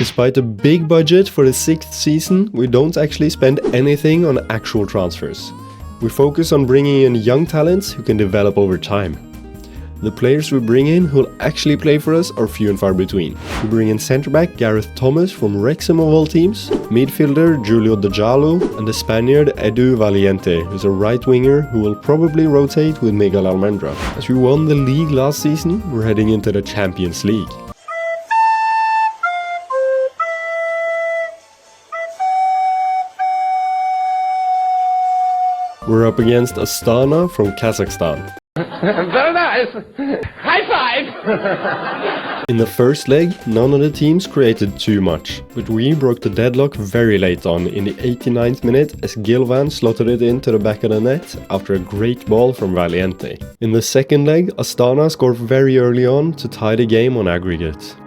Despite a big budget for the 6th season, we don't actually spend anything on actual transfers. We focus on bringing in young talents who can develop over time. The players we bring in who will actually play for us are few and far between. We bring in centre-back Gareth Thomas from Wrexham of all teams, midfielder Julio Dejalo, and the Spaniard Edu Valiente, who's a right-winger who will probably rotate with Miguel Almendra. As we won the league last season, we're heading into the Champions League. We're up against Astana from Kazakhstan. Very nice! High five! In the first leg, none of the teams created too much, but we broke the deadlock very late on in the 89th minute as Gilvan slotted it into the back of the net after a great ball from Valiente. In the second leg, Astana scored very early on to tie the game on aggregate.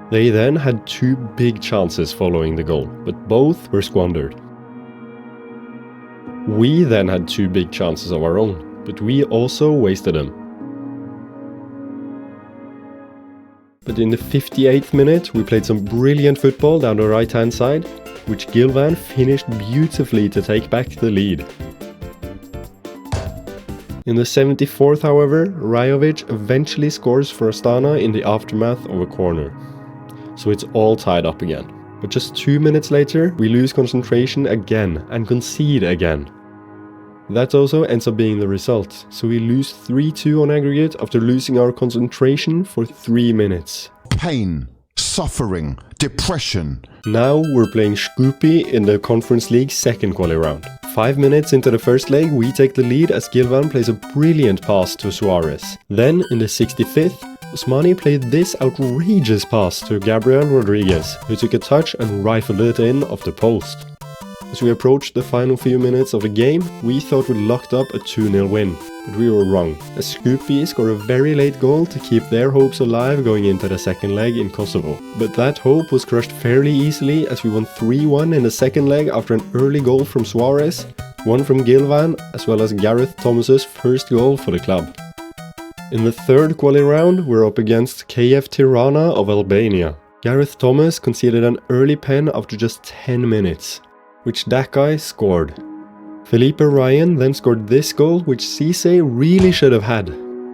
They then had two big chances following the goal, but both were squandered. We then had two big chances of our own, but we also wasted them. But in the 58th minute, we played some brilliant football down the right-hand side, which Gilvan finished beautifully to take back the lead. In the 74th, however, Rajovic eventually scores for Astana in the aftermath of a corner. So it's all tied up again. But just 2 minutes later, we lose concentration again and concede again. That also ends up being the result, so we lose 3-2 on aggregate after losing our concentration for 3 minutes. Pain, suffering, depression. Now we're playing Shkupi in the Conference League's second quali round. 5 minutes into the first leg, we take the lead as Gilvan plays a brilliant pass to Suarez. Then, in the 65th, Osmani played this outrageous pass to Gabriel Rodriguez, who took a touch and rifled it in off the post. As we approached the final few minutes of the game, we thought we'd locked up a 2-0 win, but we were wrong, as Shkupi scored a very late goal to keep their hopes alive going into the second leg in Kosovo. But that hope was crushed fairly easily as we won 3-1 in the second leg after an early goal from Suarez, one from Gilvan, as well as Gareth Thomas's first goal for the club. In the third quali round, we're up against KF Tirana of Albania. Gareth Thomas conceded an early pen after just 10 minutes, which that guy scored. Felipe Ryan then scored this goal, which Cisse really should have had.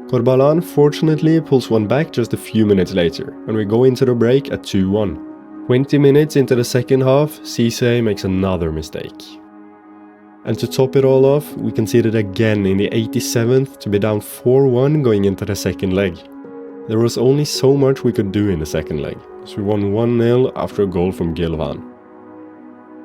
Corbalan fortunately pulls one back just a few minutes later, and we go into the break at 2-1. 20 minutes into the second half, Cisse makes another mistake. And to top it all off, we conceded again in the 87th to be down 4-1 going into the second leg. There was only so much we could do in the second leg, so we won 1-0 after a goal from Gilvan.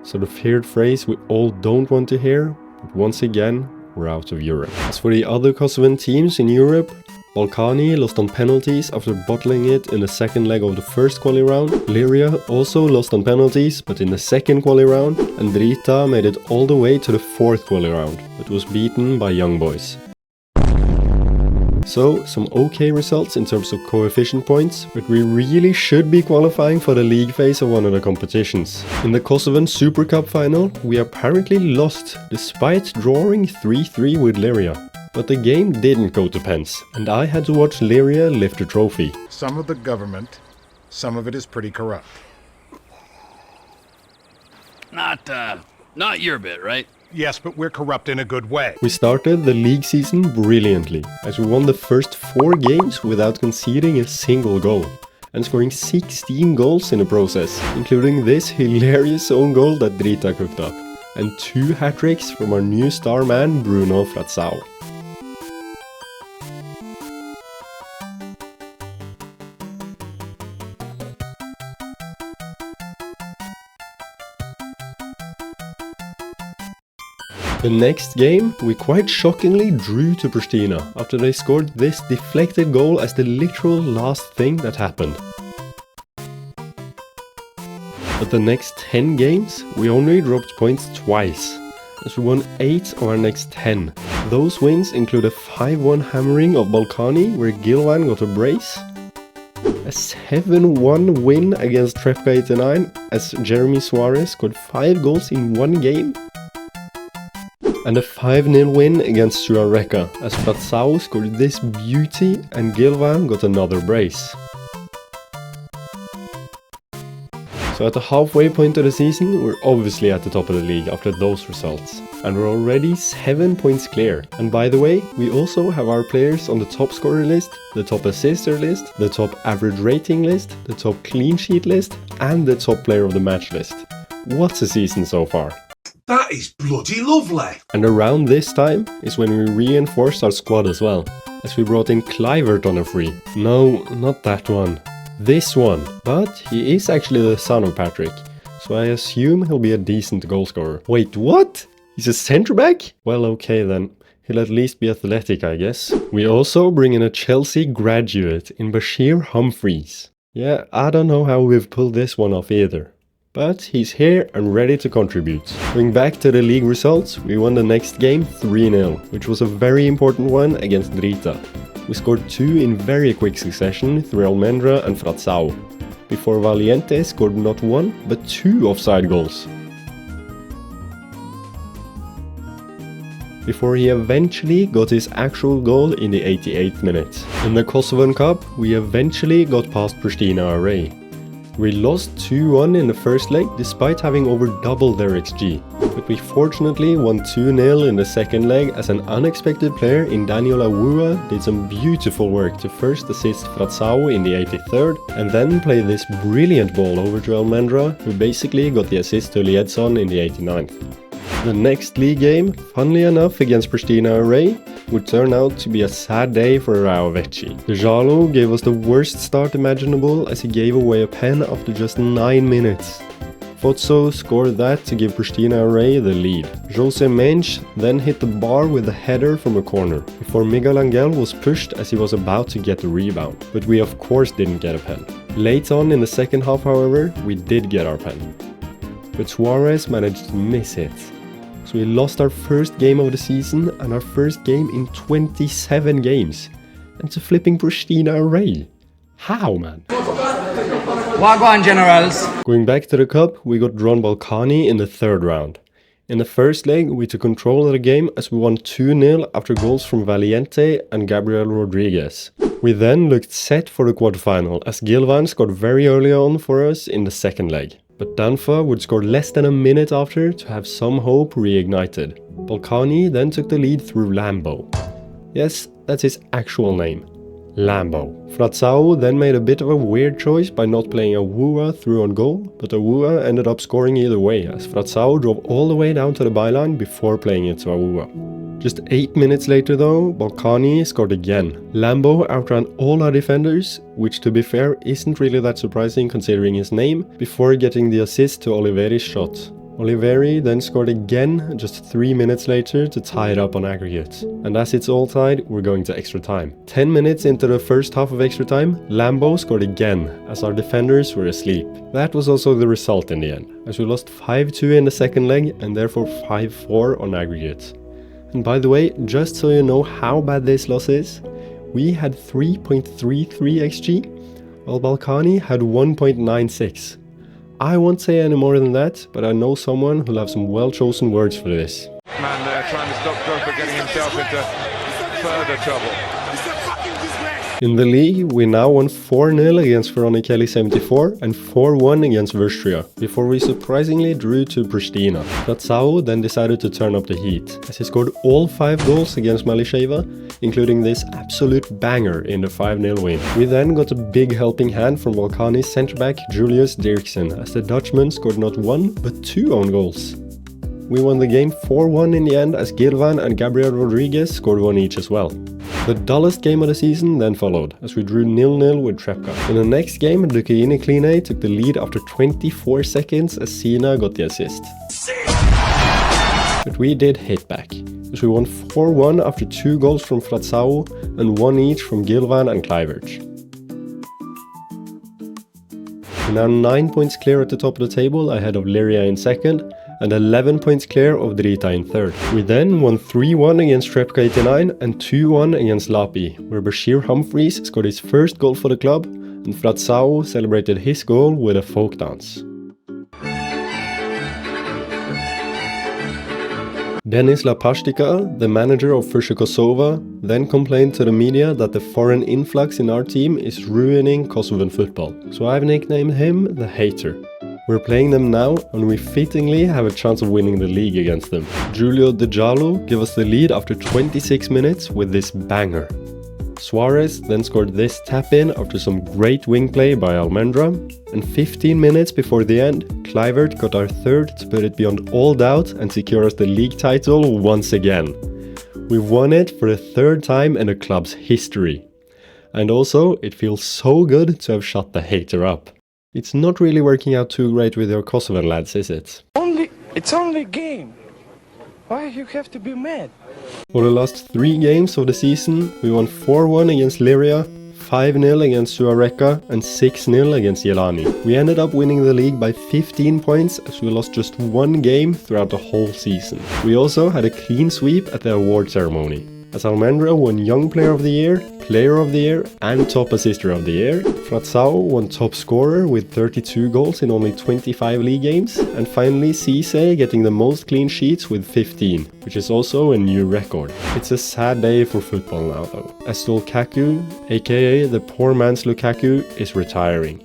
So the feared phrase we all don't want to hear, but once again, we're out of Europe. As for the other Kosovan teams in Europe, Balkani lost on penalties after bottling it in the second leg of the first quali round. Liria also lost on penalties, but in the second quali round, and Drita made it all the way to the fourth quali round, but was beaten by Young Boys. So, some okay results in terms of coefficient points, but we really should be qualifying for the league phase of one of the competitions. In the Kosovan Super Cup final, we apparently lost, despite drawing 3-3 with Liria. But the game didn't go to pens, and I had to watch Liria lift a trophy. Some of the government, some of it is pretty corrupt. Not your bit, right? Yes, but we're corrupt in a good way. We started the league season brilliantly, as we won the first 4 games without conceding a single goal, and scoring 16 goals in the process, including this hilarious own goal that Drita cooked up, and 2 hat-tricks from our new star man Bruno Fratzau. The next game, we quite shockingly drew to Pristina after they scored this deflected goal as the literal last thing that happened. But the next 10 games, we only dropped points twice, as we won 8 of our next 10. Those wins include a 5-1 hammering of Balkani where Gilvan got a brace, a 7-1 win against Trepka 89 as Jeremy Suarez scored 5 goals in one game, and a 5-0 win against Suareka as Fratzau scored this beauty and Gilvan got another brace. So at the halfway point of the season, we're obviously at the top of the league after those results. And we're already 7 points clear. And by the way, we also have our players on the top scorer list, the top assister list, the top average rating list, the top clean sheet list, and the top player of the match list. What's a season so far? That is bloody lovely. And around this time is when we reinforced our squad as well, as we brought in Kluivert on a free. No, not that one. This one. But he is actually the son of Patrick, so I assume he'll be a decent goalscorer. Wait, what? He's a centre back? Well, okay then. He'll at least be athletic, I guess. We also bring in a Chelsea graduate in Bashir Humphreys. Yeah, I don't know how we've pulled this one off either. But he's here and ready to contribute. Going back to the league results, we won the next game 3-0, which was a very important one against Drita. We scored 2 in very quick succession through Almendra and Fratsau, before Valiente scored not 1 but 2 offside goals. Before he eventually got his actual goal in the 88th minute. In the Kosovan Cup, we eventually got past Pristina Array. We lost 2-1 in the first leg despite having over doubled their XG, but we fortunately won 2-0 in the second leg as an unexpected player in Daniel Awua did some beautiful work to first assist Fratsau in the 83rd and then play this brilliant ball over to Almendra, who basically got the assist to Liedson in the 89th. The next league game, funnily enough against Pristina Array, would turn out to be a sad day for Raovechi. Jalo gave us the worst start imaginable as he gave away a pen after just 9 minutes. Fotso scored that to give Pristina Array the lead. Jose Mensch then hit the bar with a header from a corner, before Miguel Angel was pushed as he was about to get the rebound. But we of course didn't get a pen. Late on in the second half, however, we did get our pen. But Suarez managed to miss it. So we lost our first game of the season and our first game in 27 games. And to flipping Pristina Array. How, man? Wagwan generals. Going back to the cup, we got drawn Balkani in the third round. In the first leg, we took control of the game as we won 2-0 after goals from Valiente and Gabriel Rodriguez. We then looked set for the quarterfinal as Gilvan scored very early on for us in the second leg. But Danfa would score less than a minute after to have some hope reignited. Balkani then took the lead through Lambo. Yes, that's his actual name. Lambo. Fratsau then made a bit of a weird choice by not playing Awua through on goal, but Awua ended up scoring either way as Fratsau drove all the way down to the byline before playing it to Awua. Just 8 minutes later though, Balkani scored again. Lambo outran all our defenders, which to be fair isn't really that surprising considering his name, before getting the assist to Oliveri's shot. Oliveri then scored again just 3 minutes later to tie it up on aggregate. And as it's all tied, we're going to extra time. 10 minutes into the first half of extra time, Lambo scored again, as our defenders were asleep. That was also the result in the end, as we lost 5-2 in the second leg and therefore 5-4 on aggregate. And by the way, just so you know how bad this loss is, we had 3.33 XG, while Balkani had 1.96. I won't say any more than that, but I know someone who'll have some well-chosen words for this. Man there trying to stop Drogba getting himself into further trouble. In the league, we now won 4-0 against Veronikeli 74 and 4-1 against Verstria, before we surprisingly drew to Pristina. Fratsau then decided to turn up the heat, as he scored all 5 goals against Malisheva, including this absolute banger in the 5-0 win. We then got a big helping hand from Balkani's centre-back Julius Dirksen, as the Dutchman scored not 1 but 2 own goals. We won the game 4-1 in the end as Gilvan and Gabriel Rodriguez scored 1 each as well. The dullest game of the season then followed, as we drew 0-0 with Trepka. In the next game, Dukaini Kline took the lead after 24 seconds as Sina got the assist. But we did hit back, as we won 4-1 after 2 goals from Fratsau and 1 each from Gilvan and Kluivert. We're now 9 points clear at the top of the table ahead of Liria in second, and 11 points clear of Drita in third. We then won 3-1 against Trepka 89 and 2-1 against Lapi, where Bashir Humphreys scored his first goal for the club, and Fratsau celebrated his goal with a folk dance. Denis Lapashtika, the manager of Fusha Kosovo, then complained to the media that the foreign influx in our team is ruining Kosovan football, so I've nicknamed him the Hater. We're playing them now, and we fittingly have a chance of winning the league against them. Julio De Jallo gave us the lead after 26 minutes with this banger. Suarez then scored this tap-in after some great wing play by Almendra, and 15 minutes before the end, Kluivert got our third to put it beyond all doubt and secure us the league title once again. We've won it for the third time in the club's history. And also, it feels so good to have shut the hater up. It's not really working out too great with your Kosovan lads, is it? It's only a game. Why you have to be mad? For the last 3 games of the season, we won 4-1 against Liria, 5-0 against Suareka and 6-0 against Jelani. We ended up winning the league by 15 points as we lost just 1 game throughout the whole season. We also had a clean sweep at the award ceremony, as Almendra won Young Player of the Year, and Top Assister of the Year. Fratzao won Top Scorer with 32 goals in only 25 league games. And finally Cisse getting the most clean sheets with 15, which is also a new record. It's a sad day for football now though, as Lukaku, aka the poor man's Lukaku, is retiring.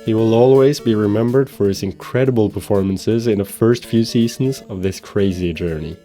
He will always be remembered for his incredible performances in the first few seasons of this crazy journey.